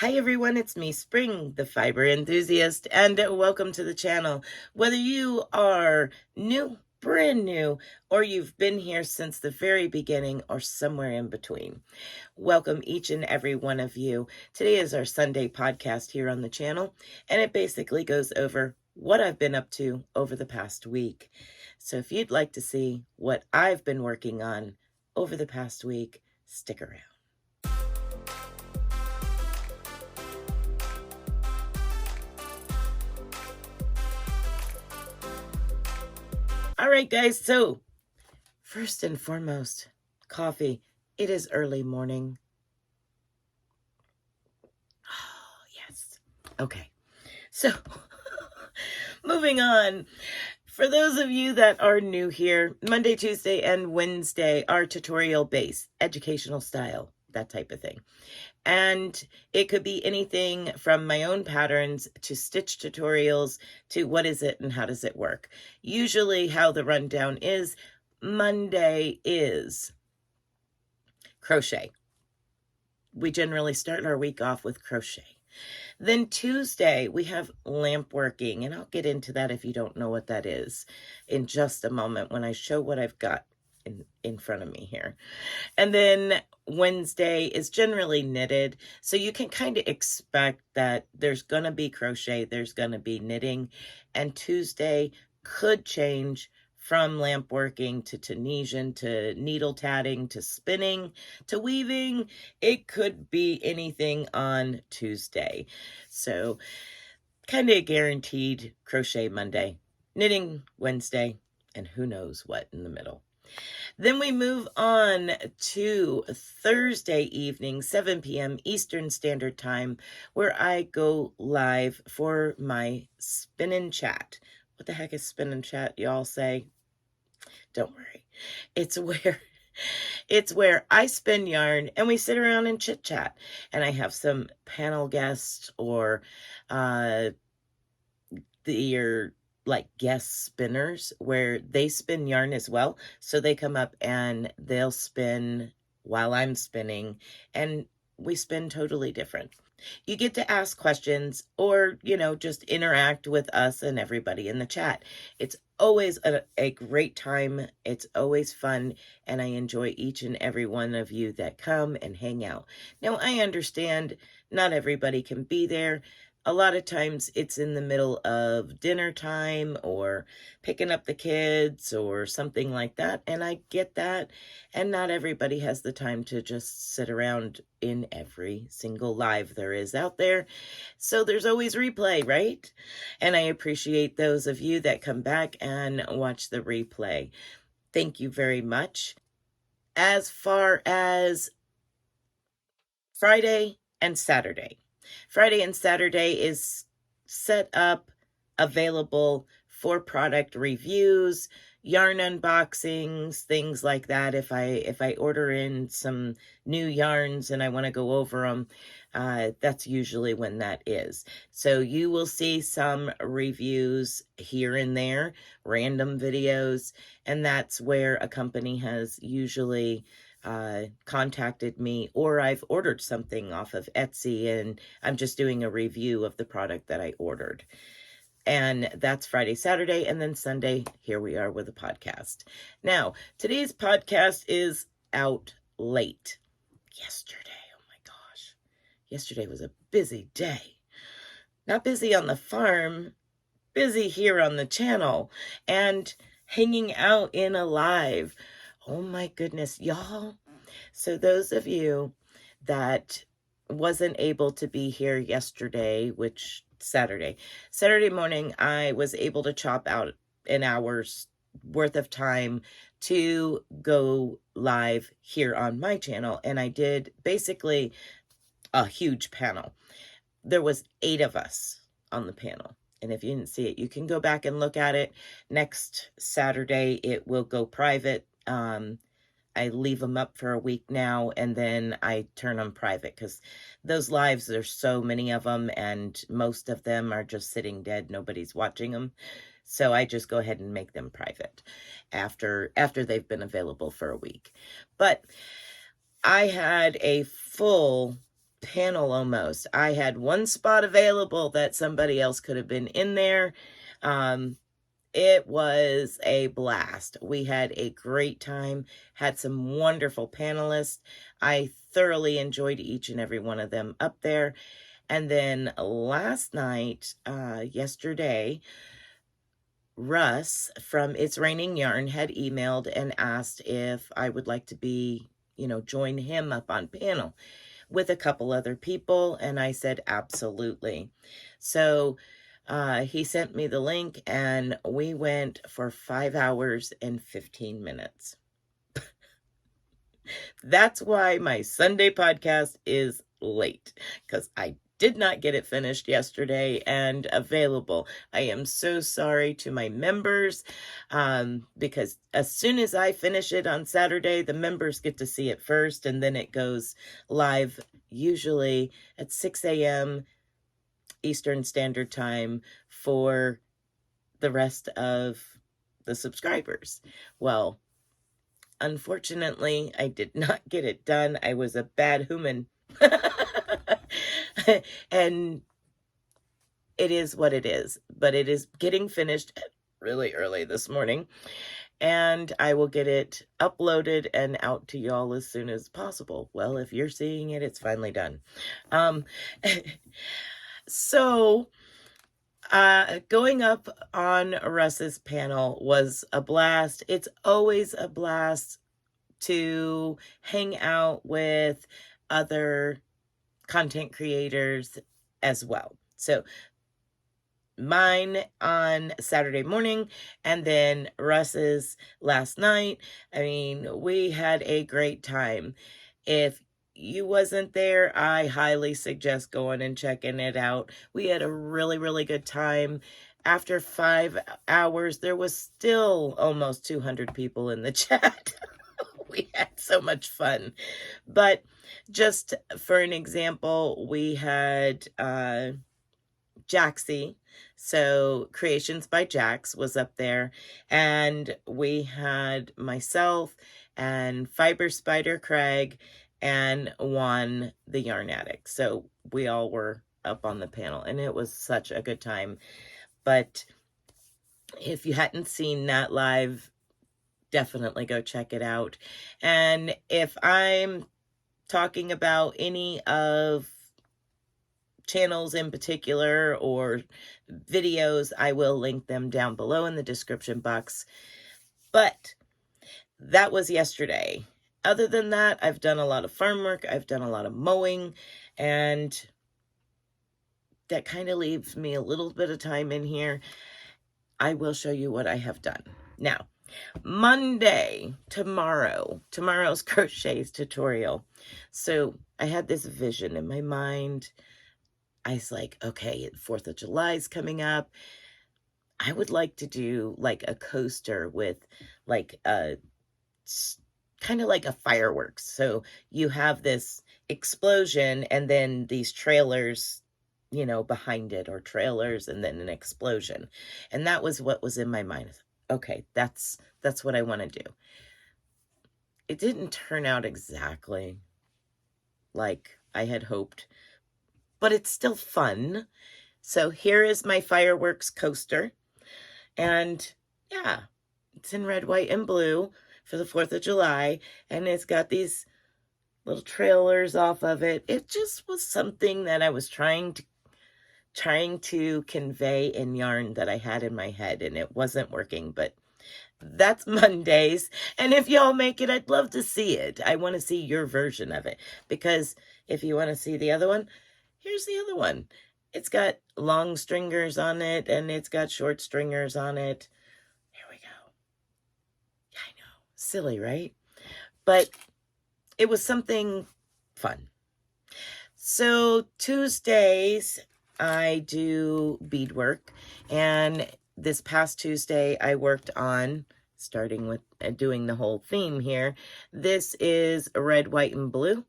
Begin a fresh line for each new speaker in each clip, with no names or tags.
Hi everyone, it's me, Spring, the fiber enthusiast, and welcome to the channel. Whether you are new, brand new, or you've been here since the very beginning or somewhere in between, welcome each and every one of you. Today is our Sunday podcast here on the channel, and it basically goes over what I've been up to over the past week. So if you'd like to see what I've been working on over the past week, stick around. All right, guys, so first and foremost, coffee. It is early morning. Oh, yes. Okay, so moving on. For those of you that are new here, Monday, Tuesday, and Wednesday are tutorial-based, educational style, that type of thing. And it could be anything from my own patterns to stitch tutorials to what is it and how does it work. Usually how the rundown is, Monday is crochet. We generally start our week off with crochet. Then Tuesday, we have lamp working, and I'll get into that if you don't know what that is in just a moment when I show what I've got in front of me here. And then Wednesday is generally knitted, so you can kind of expect that there's going to be crochet, there's going to be knitting, and Tuesday could change from lamp working to Tunisian to needle tatting to spinning to weaving. It could be anything on Tuesday. So kind of guaranteed crochet Monday, knitting Wednesday, and who knows what in the middle. Then we move on to Thursday evening, 7 p.m. Eastern Standard Time, where I go live for my spin and chat. What the heck is spin and chat, y'all say? Don't worry. It's where I spin yarn and we sit around and chit chat. And I have some panel guests or like guest spinners where they spin yarn as well. So they come up and they'll spin while I'm spinning, and we spin totally different. You get to ask questions or, just interact with us and everybody in the chat. It's always a great time. It's always fun. And I enjoy each and every one of you that come and hang out. Now, I understand not everybody can be there. A lot of times it's in the middle of dinner time or picking up the kids or something like that. And I get that. And not everybody has the time to just sit around in every single live there is out there. So there's always replay, right? And I appreciate those of you that come back and watch the replay. Thank you very much. As far as Friday and Saturday. Friday and Saturday is set up, available for product reviews, yarn unboxings, things like that. If I order in some new yarns and I want to go over them, that's usually when that is. So you will see some reviews here and there, random videos, and that's where a company has usually contacted me, or I've ordered something off of Etsy and I'm just doing a review of the product that I ordered. And that's Friday, Saturday, and then Sunday, here we are with a podcast. Now, today's podcast is out late. Yesterday, oh my gosh. Yesterday was a busy day. Not busy on the farm, busy here on the channel and hanging out in a live. Oh my goodness, y'all. So those of you that wasn't able to be here yesterday, which Saturday morning, I was able to chop out an hour's worth of time to go live here on my channel. And I did basically a huge panel. There was 8 of us on the panel. And if you didn't see it, you can go back and look at it. Next Saturday, it will go private. I leave them up for a week now, and then I turn them private because those lives, there's so many of them, and most of them are just sitting dead. Nobody's watching them. So I just go ahead and make them private after they've been available for a week. But I had a full panel almost. I had one spot available that somebody else could have been in there. It was a blast. We had a great time, had some wonderful panelists. I thoroughly enjoyed each and every one of them up there. And then last night, yesterday, Russ from It's Raining Yarn had emailed and asked if I would like to be, join him up on panel with a couple other people. And I said, absolutely. So he sent me the link and we went for 5 hours and 15 minutes. That's why my Sunday podcast is late, because I did not get it finished yesterday and available. I am so sorry to my members, because as soon as I finish it on Saturday, the members get to see it first, and then it goes live usually at 6 a.m. Eastern Standard Time for the rest of the subscribers. Well, unfortunately, I did not get it done. I was a bad human. And it is what it is. But it is getting finished really early this morning. And I will get it uploaded and out to y'all as soon as possible. Well, if you're seeing it, it's finally done. So going up on Russ's panel was a blast. It's always a blast to hang out with other content creators as well. So mine on Saturday morning and then Russ's last night. I mean, we had a great time. If you wasn't there, I highly suggest going and checking it out. We had a really, really good time. After 5 hours, there was still almost 200 people in the chat. We had so much fun. But just for an example, we had Jaxie. So Creations by Jax was up there. And we had myself and Fiber Spider Craig and JuanTheYarnAddict. So we all were up on the panel, and it was such a good time. But if you hadn't seen that live, definitely go check it out. And if I'm talking about any of channels in particular or videos, I will link them down below in the description box. But that was yesterday. Other than that, I've done a lot of farm work. I've done a lot of mowing, and that kind of leaves me a little bit of time in here. I will show you what I have done. Now, Monday, tomorrow's crochets tutorial. So I had this vision in my mind. I was like, okay, 4th of July is coming up. I would like to do like a coaster with like a kind of like a fireworks. So you have this explosion and then these trailers, behind it, or trailers and then an explosion. And that was what was in my mind. Okay, that's what I want to do. It didn't turn out exactly like I had hoped, but it's still fun. So here is my fireworks coaster. And yeah, it's in red, white, and blue for the 4th of July. And it's got these little trailers off of it. It just was something that I was trying to convey in yarn that I had in my head, and it wasn't working. But that's Mondays. And if y'all make it, I'd love to see it. I want to see your version of it, because if you want to see the other one, here's the other one. It's got long stringers on it, and it's got short stringers on it. Here we go. Yeah, I know. Silly, right? But it was something fun. So Tuesdays, I do beadwork, and this past Tuesday, I worked on, starting with doing the whole theme here. This is red, white, and blue.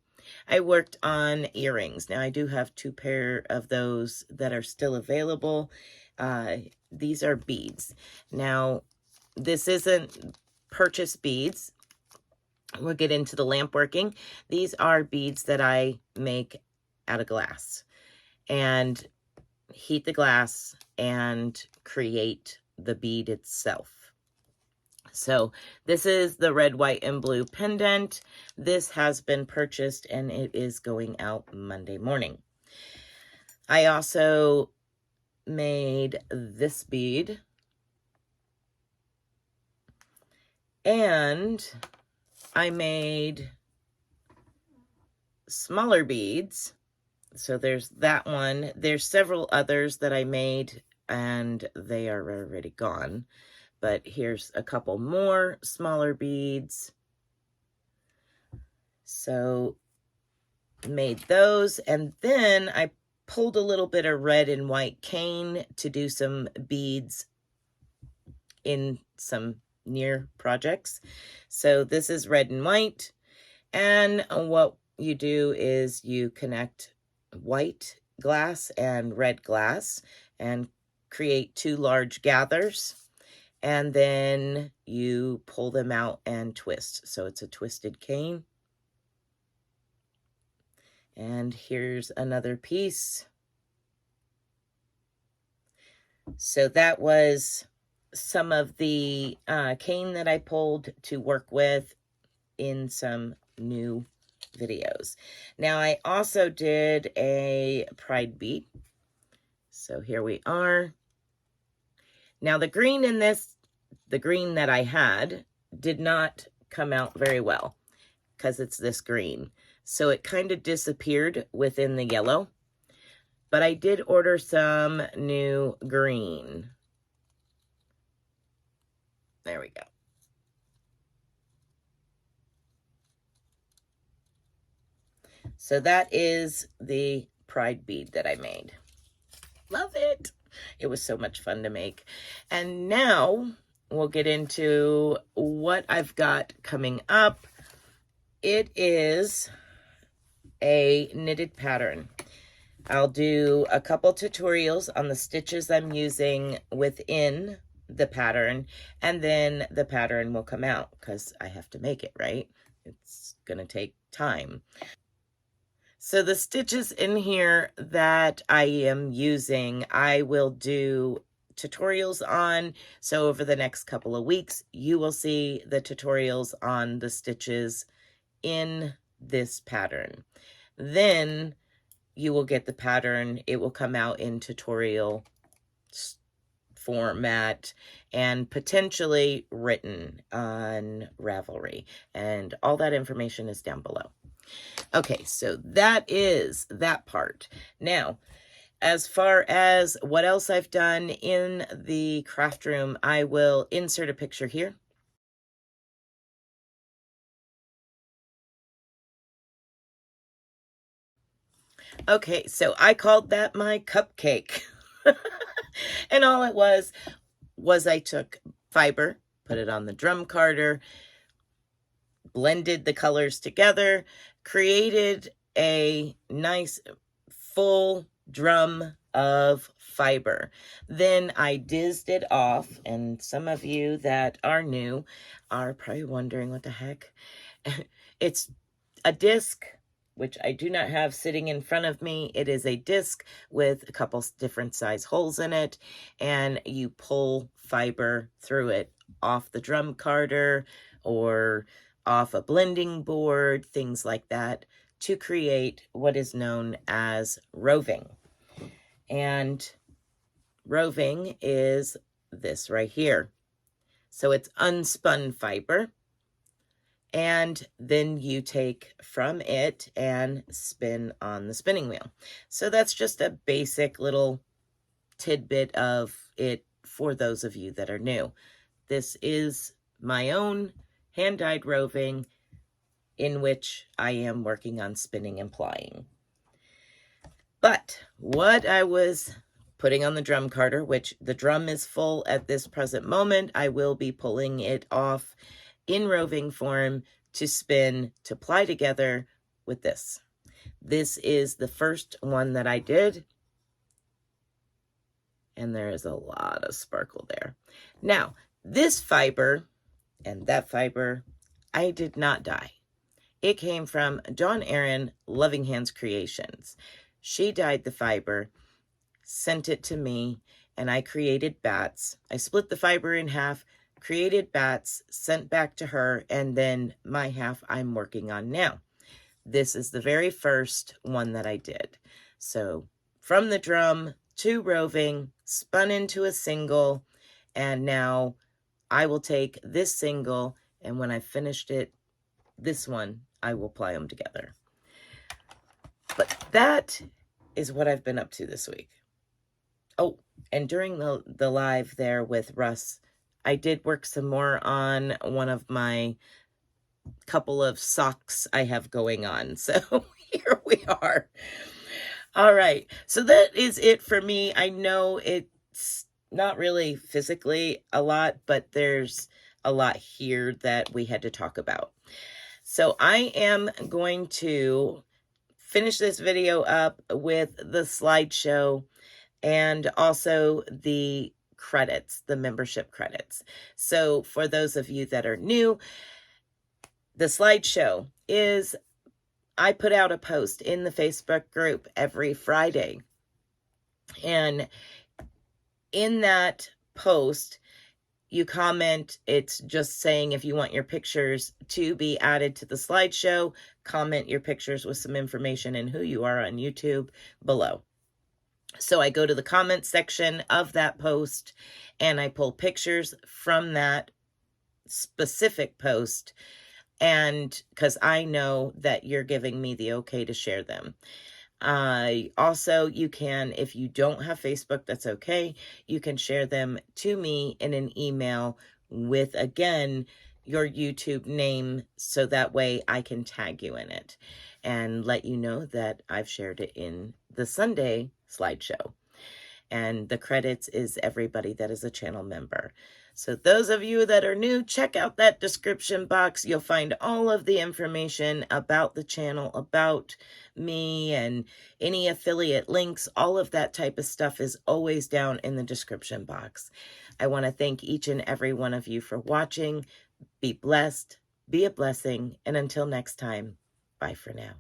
I worked on earrings. Now, I do have 2 pair of those that are still available. These are beads. Now, this isn't purchase beads. We'll get into the lamp working. These are beads that I make out of glass and heat the glass and create the bead itself. So this is the red, white, and blue pendant. This has been purchased and it is going out Monday morning. I also made this bead, and I made smaller beads. So there's that one. There's several others that I made and they are already gone. But here's a couple more smaller beads. So made those, and then I pulled a little bit of red and white cane to do some beads in some near projects. So this is red and white, and what you do is you connect white glass and red glass and create two large gathers, and then you pull them out and twist. So it's a twisted cane. And here's another piece. So that was some of the cane that I pulled to work with in some new videos. Now I also did a pride bead. So here we are. Now the green in this, the green that I had, did not come out very well because it's this green. So it kind of disappeared within the yellow. But I did order some new green. There we go. So that is the pride bead that I made. Love it. It was so much fun to make. And now we'll get into what I've got coming up. It is a knitted pattern. I'll do a couple tutorials on the stitches I'm using within the pattern, and then the pattern will come out because I have to make it, right? It's gonna take time. So the stitches in here that I am using, I will do tutorials on. So over the next couple of weeks, you will see the tutorials on the stitches in this pattern. Then you will get the pattern. It will come out in tutorial format and potentially written on Ravelry. And all that information is down below. Okay, so that is that part. Now, as far as what else I've done in the craft room, I will insert a picture here. Okay, so I called that my cupcake. And all it was I took fiber, put it on the drum carder, blended the colors together, created a nice full drum of fiber. Then I dizzed it off, and some of you that are new are probably wondering what the heck. It's a disc, which I do not have sitting in front of me. It is a disc with a couple different size holes in it, and you pull fiber through it off the drum carder or off a blending board, things like that, to create what is known as roving. And roving is this right here. So it's unspun fiber. And then you take from it and spin on the spinning wheel. So that's just a basic little tidbit of it for those of you that are new. This is my own hand-dyed roving in which I am working on spinning and plying. But what I was putting on the drum carder, which the drum is full at this present moment, I will be pulling it off in roving form to spin, to ply together with this. This is the first one that I did, and there is a lot of sparkle there. Now, this fiber and that fiber, I did not dye. It came from Dawn Aaron, Loving Hands Creations. She dyed the fiber, sent it to me, and I created bats. I split the fiber in half, created bats, sent back to her, and then my half I'm working on now. This is the very first one that I did. So from the drum to roving, spun into a single, and now I will take this single, and when I finished it, this one, I will ply them together. But that is what I've been up to this week. Oh, and during the live there with Russ, I did work some more on one of my couple of socks I have going on. So here we are. All right. So that is it for me. I know it's not really physically a lot, but there's a lot here that we had to talk about. So I am going to finish this video up with the slideshow and also the credits, the membership credits. So for those of you that are new, the slideshow is, I put out a post in the Facebook group every Friday. And in that post, you comment, it's just saying if you want your pictures to be added to the slideshow, comment your pictures with some information and who you are on YouTube below. So I go to the comment section of that post and I pull pictures from that specific post, and because I know that you're giving me the okay to share them. Also, you can, if you don't have Facebook, that's okay. You can share them to me in an email with, again, your YouTube name, so that way I can tag you in it and let you know that I've shared it in the Sunday slideshow. And the credits is everybody that is a channel member. So those of you that are new, check out that description box. You'll find all of the information about the channel, about me, and any affiliate links. All of that type of stuff is always down in the description box. I want to thank each and every one of you for watching. Be blessed, be a blessing, and until next time, bye for now.